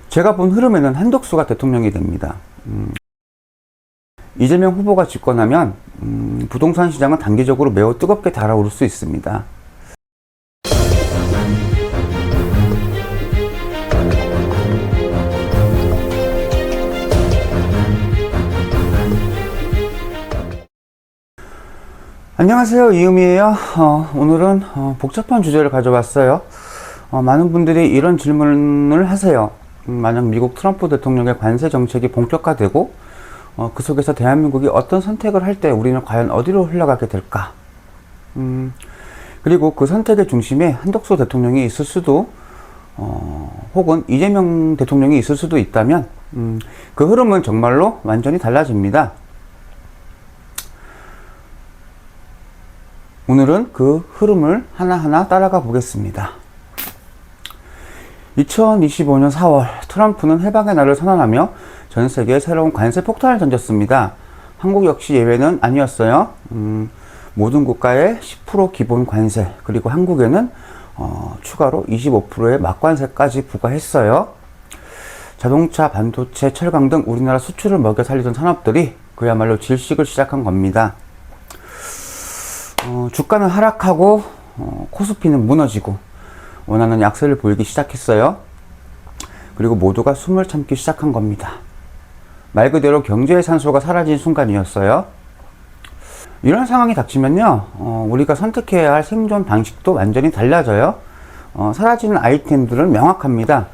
제가 본 흐름에는 한덕수가 대통령이 됩니다. 이재명 후보가 집권하면 부동산 시장은 단기적으로 매우 뜨겁게 달아오를 수 있습니다. 안녕하세요, 이음이에요. 오늘은 복잡한 주제를 가져왔어요. 많은 분들이 이런 질문을 하세요. 만약 미국 트럼프 대통령의 관세 정책이 본격화되고 그 속에서 대한민국이 어떤 선택을 할 때 우리는 과연 어디로 흘러가게 될까? 그리고 그 선택의 중심에 한덕수 대통령이 있을 수도 혹은 이재명 대통령이 있을 수도 있다면 그 흐름은 정말로 완전히 달라집니다. 오늘은 그 흐름을 하나하나 따라가 보겠습니다. 2025년 4월 트럼프는 해방의 날을 선언하며 전 세계에 새로운 관세 폭탄을 던졌습니다. 한국 역시 예외는 아니었어요. 모든 국가에 10% 기본 관세, 그리고 한국에는 추가로 25%의 막관세까지 부과했어요. 자동차, 반도체, 철강 등 우리나라 수출을 먹여 살리던 산업들이 그야말로 질식을 시작한 겁니다. 주가는 하락하고 코스피는 무너지고 원하는 약세를 보이기 시작했어요. 그리고 모두가 숨을 참기 시작한 겁니다. 말 그대로 경제의 산소가 사라진 순간이었어요. 이런 상황이 닥치면요, 우리가 선택해야 할 생존 방식도 완전히 달라져요. 사라지는 아이템들은 명확합니다.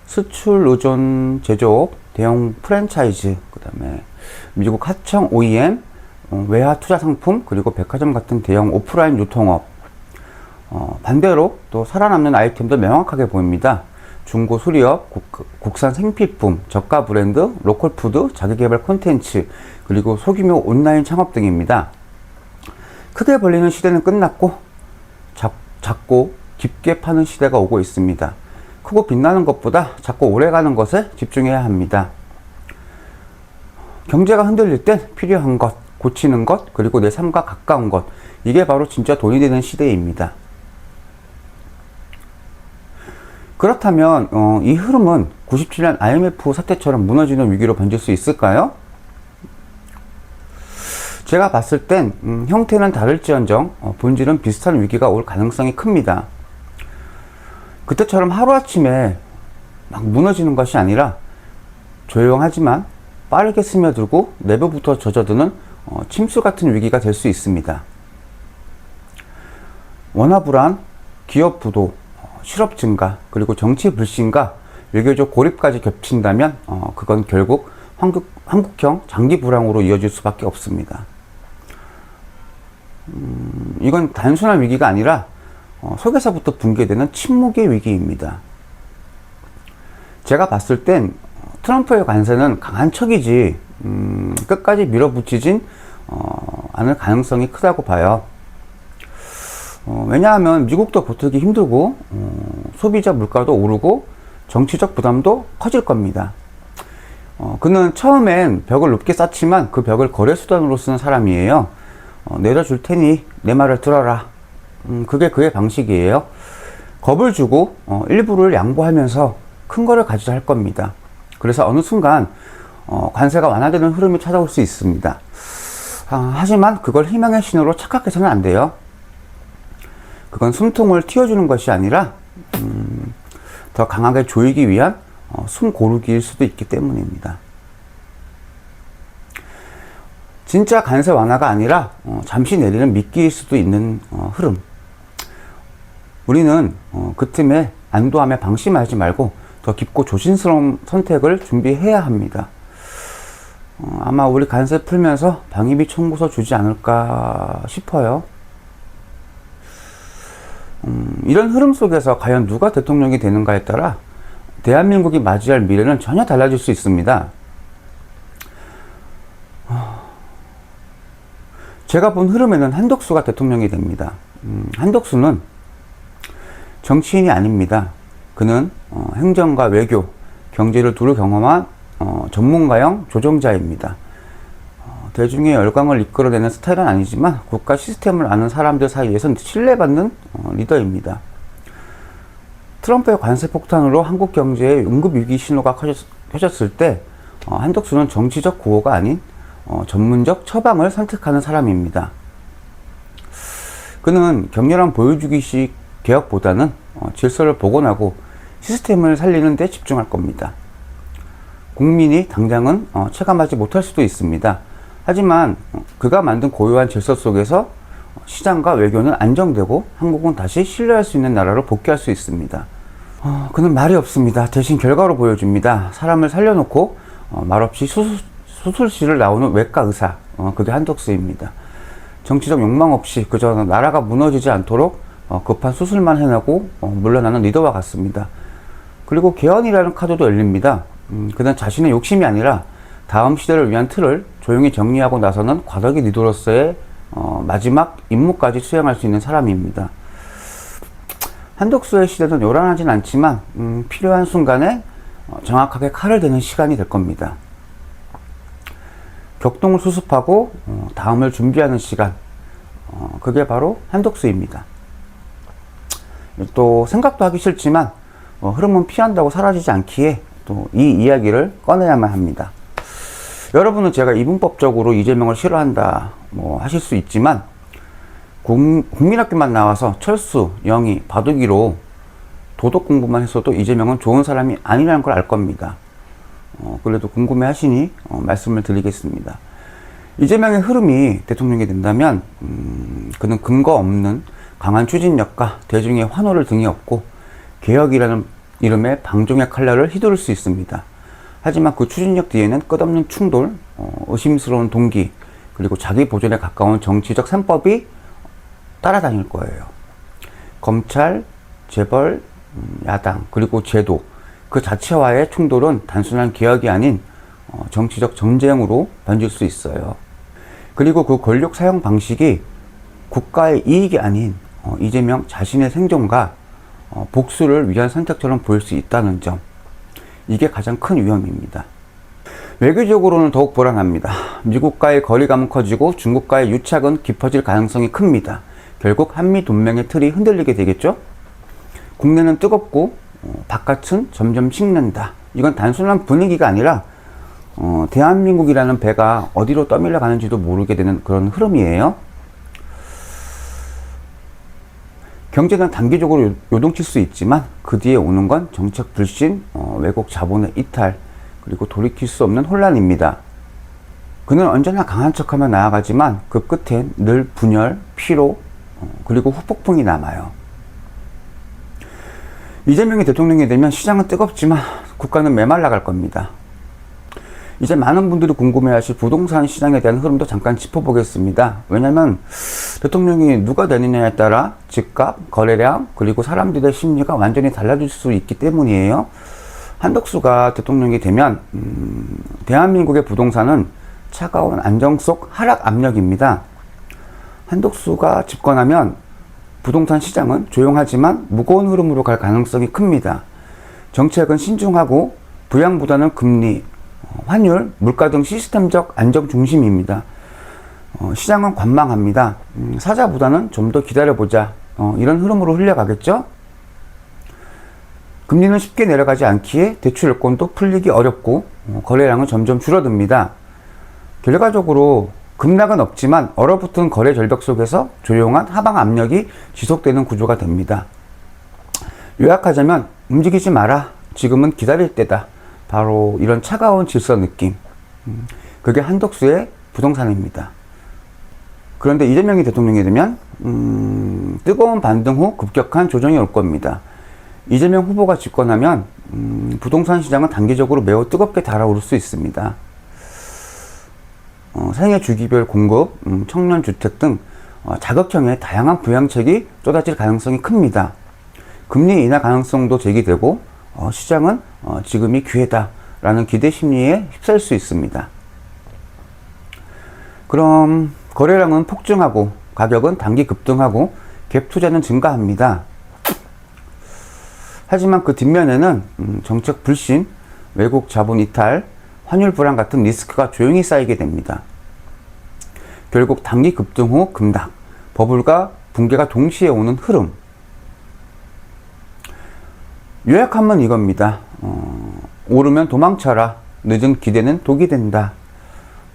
수출 의존 제조업, 대형 프랜차이즈, 그 다음에 미국 하청 OEM, 외화 투자 상품, 그리고 백화점 같은 대형 오프라인 유통업. 반대로 또 살아남는 아이템도 명확하게 보입니다. 중고 수리업, 국산 생필품, 저가 브랜드, 로컬 푸드, 자기개발 콘텐츠, 그리고 소규모 온라인 창업 등입니다. 크게 벌리는 시대는 끝났고 작고 깊게 파는 시대가 오고 있습니다. 크고 빛나는 것보다 작고 오래가는 것에 집중해야 합니다. 경제가 흔들릴 땐 필요한 것, 고치는 것, 그리고 내 삶과 가까운 것, 이게 바로 진짜 돈이 되는 시대입니다. 그렇다면 이 흐름은 97년 IMF 사태처럼 무너지는 위기로 번질 수 있을까요? 제가 봤을 땐 형태는 다를지언정 본질은 비슷한 위기가 올 가능성이 큽니다. 그때처럼 하루아침에 막 무너지는 것이 아니라 조용하지만 빠르게 스며들고 내부부터 젖어드는 침수 같은 위기가 될 수 있습니다. 원화 불안, 기업 부도, 실업 증가, 그리고 정치 불신과 외교적 고립까지 겹친다면 그건 결국 한국형 장기 불황으로 이어질 수밖에 없습니다. 이건 단순한 위기가 아니라 속에서부터 붕괴되는 침묵의 위기입니다. 제가 봤을 땐 트럼프의 관세는 강한 척이지 끝까지 밀어붙이진 않을 가능성이 크다고 봐요. 왜냐하면 미국도 버티기 힘들고 소비자 물가도 오르고 정치적 부담도 커질 겁니다. 그는 처음엔 벽을 높게 쌓지만 그 벽을 거래 수단으로 쓰는 사람이에요. 내려줄 테니 내 말을 들어라. 그게 그의 방식이에요. 겁을 주고 일부를 양보하면서 큰 거를 가지자 할 겁니다. 그래서 어느 순간 관세가 완화되는 흐름이 찾아올 수 있습니다. 하지만 그걸 희망의 신호로 착각해서는 안 돼요. 그건 숨통을 틔워주는 것이 아니라 더 강하게 조이기 위한 숨 고르기일 수도 있기 때문입니다. 진짜 관세 완화가 아니라 잠시 내리는 미끼일 수도 있는 흐름. 우리는 그 틈에 안도함에 방심하지 말고 더 깊고 조심스러운 선택을 준비해야 합니다. 아마 우리 관세 풀면서 방위비 청구서 주지 않을까 싶어요. 이런 흐름 속에서 과연 누가 대통령이 되는가에 따라 대한민국이 맞이할 미래는 전혀 달라질 수 있습니다. 제가 본 흐름에는 한덕수가 대통령이 됩니다. 한덕수는 정치인이 아닙니다. 그는 행정과 외교, 경제를 두루 경험한 전문가형 조정자입니다. 대중의 열광을 이끌어내는 스타일은 아니지만 국가 시스템을 아는 사람들 사이에선 신뢰받는 리더입니다. 트럼프의 관세 폭탄으로 한국 경제에 응급 위기 신호가 켜졌을 때 한덕수는 정치적 구호가 아닌 전문적 처방을 선택하는 사람입니다. 그는 격렬한 보여주기식 개혁보다는 질서를 복원하고 시스템을 살리는 데 집중할 겁니다. 국민이 당장은 체감하지 못할 수도 있습니다. 하지만 그가 만든 고유한 질서 속에서 시장과 외교는 안정되고 한국은 다시 신뢰할 수 있는 나라로 복귀할 수 있습니다. 그는 말이 없습니다. 대신 결과로 보여줍니다. 사람을 살려놓고 말없이 수술실을 나오는 외과 의사, 그게 한덕수입니다. 정치적 욕망 없이 그저 나라가 무너지지 않도록 급한 수술만 해내고 물러나는 리더와 같습니다. 그리고 개헌이라는 카드도 열립니다. 그는 자신의 욕심이 아니라 다음 시대를 위한 틀을 조용히 정리하고 나서는 과도기 리더로서의 마지막 임무까지 수행할 수 있는 사람입니다. 한덕수의 시대는 요란하진 않지만 필요한 순간에 정확하게 칼을 대는 시간이 될 겁니다. 격동을 수습하고 다음을 준비하는 시간, 그게 바로 한덕수입니다. 또 생각도 하기 싫지만 흐름은 피한다고 사라지지 않기에 또 이 이야기를 꺼내야만 합니다. 여러분은 제가 이분법적으로 이재명을 싫어한다 하실 수 있지만 국민학교만 나와서 철수, 영희, 바둑이로 도덕 공부만 했어도 이재명은 좋은 사람이 아니라는 걸 알 겁니다. 그래도 궁금해 하시니 말씀을 드리겠습니다. 이재명의 흐름이 대통령이 된다면 그는 근거 없는 강한 추진력과 대중의 환호를 등에 업고 개혁이라는 이름의 방종의 칼날을 휘두를 수 있습니다. 하지만 그 추진력 뒤에는 끝없는 충돌, 의심스러운 동기, 그리고 자기 보존에 가까운 정치적 셈법이 따라다닐 거예요. 검찰, 재벌, 야당, 그리고 제도, 그 자체와의 충돌은 단순한 개혁이 아닌 정치적 전쟁으로 번질 수 있어요. 그리고 그 권력 사용 방식이 국가의 이익이 아닌 이재명 자신의 생존과 복수를 위한 선택처럼 보일 수 있다는 점, 이게 가장 큰 위험입니다. 외교적으로는 더욱 불안합니다. 미국과의 거리감은 커지고 중국과의 유착은 깊어질 가능성이 큽니다. 결국 한미 동맹의 틀이 흔들리게 되겠죠? 국내는 뜨겁고 바깥은 점점 식는다. 이건 단순한 분위기가 아니라 대한민국이라는 배가 어디로 떠밀려 가는지도 모르게 되는 그런 흐름이에요. 경제는 단기적으로 요동칠 수 있지만 그 뒤에 오는 건 정책 불신, 외국 자본의 이탈, 그리고 돌이킬 수 없는 혼란입니다. 그는 언제나 강한 척하며 나아가지만 그 끝엔 늘 분열, 피로, 그리고 후폭풍이 남아요. 이재명이 대통령이 되면 시장은 뜨겁지만 국가는 메말라갈 겁니다. 이제 많은 분들이 궁금해하실 부동산 시장에 대한 흐름도 잠깐 짚어보겠습니다. 왜냐하면 대통령이 누가 되느냐에 따라 집값, 거래량, 그리고 사람들의 심리가 완전히 달라질 수 있기 때문이에요. 한덕수가 대통령이 되면 대한민국의 부동산은 차가운 안정 속 하락 압력입니다. 한덕수가 집권하면 부동산 시장은 조용하지만 무거운 흐름으로 갈 가능성이 큽니다. 정책은 신중하고 부양보다는 금리, 환율, 물가 등 시스템적 안정 중심입니다. 시장은 관망합니다. 사자보다는 좀 더 기다려보자. 이런 흐름으로 흘러가겠죠? 금리는 쉽게 내려가지 않기에 대출 여건도 풀리기 어렵고 거래량은 점점 줄어듭니다. 결과적으로 급락은 없지만 얼어붙은 거래 절벽 속에서 조용한 하방 압력이 지속되는 구조가 됩니다. 요약하자면 움직이지 마라. 지금은 기다릴 때다. 바로 이런 차가운 질서 느낌. 그게 한덕수의 부동산입니다. 그런데 이재명이 대통령이 되면 뜨거운 반등 후 급격한 조정이 올 겁니다. 이재명 후보가 집권하면 부동산 시장은 단기적으로 매우 뜨겁게 달아오를 수 있습니다. 생애 주기별 공급, 청년주택 등 자극형의 다양한 부양책이 쏟아질 가능성이 큽니다. 금리 인하 가능성도 제기되고 시장은 지금이 기회다라는 기대 심리에 휩싸일 수 있습니다. 그럼 거래량은 폭증하고 가격은 단기 급등하고 갭 투자는 증가합니다. 하지만 그 뒷면에는 정책 불신, 외국 자본 이탈, 환율 불안 같은 리스크가 조용히 쌓이게 됩니다. 결국 단기 급등 후 급락, 버블과 붕괴가 동시에 오는 흐름. 요약하면 이겁니다. 오르면 도망쳐라. 늦은 기대는 독이 된다.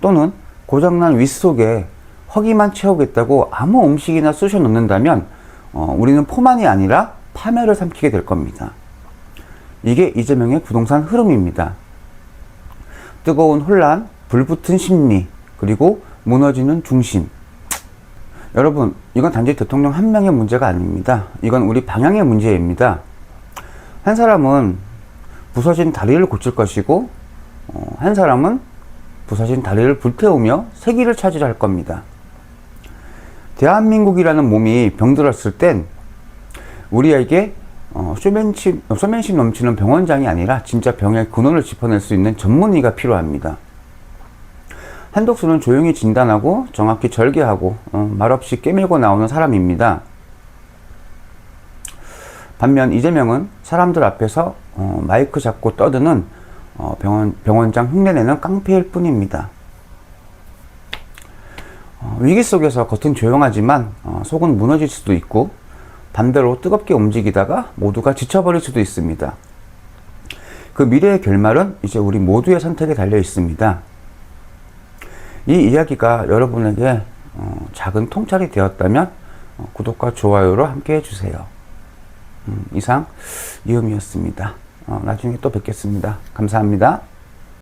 또는 고장난 윗 속에 허기만 채우겠다고 아무 음식이나 쑤셔 넣는다면 우리는 포만이 아니라 파멸을 삼키게 될 겁니다. 이게 이재명의 부동산 흐름입니다. 뜨거운 혼란, 불붙은 심리, 그리고 무너지는 중심. 여러분, 이건 단지 대통령 한 명의 문제가 아닙니다. 이건 우리 방향의 문제입니다. 한 사람은 부서진 다리를 고칠 것이고 한 사람은 부서진 다리를 불태우며 세기를 차지할 겁니다. 대한민국이라는 몸이 병들었을 땐 우리에게 쇼맨십 넘치는 병원장이 아니라 진짜 병의 근원을 짚어낼 수 있는 전문의가 필요합니다. 한독수는 조용히 진단하고 정확히 절개하고 말없이 깨밀고 나오는 사람입니다. 반면 이재명은 사람들 앞에서 마이크 잡고 떠드는 병원장 흉내내는 깡패일 뿐입니다. 위기 속에서 겉은 조용하지만 속은 무너질 수도 있고 반대로 뜨겁게 움직이다가 모두가 지쳐버릴 수도 있습니다. 그 미래의 결말은 이제 우리 모두의 선택에 달려 있습니다. 이 이야기가 여러분에게 작은 통찰이 되었다면 구독과 좋아요로 함께 해주세요. 이상 이음이었습니다. 나중에 또 뵙겠습니다. 감사합니다.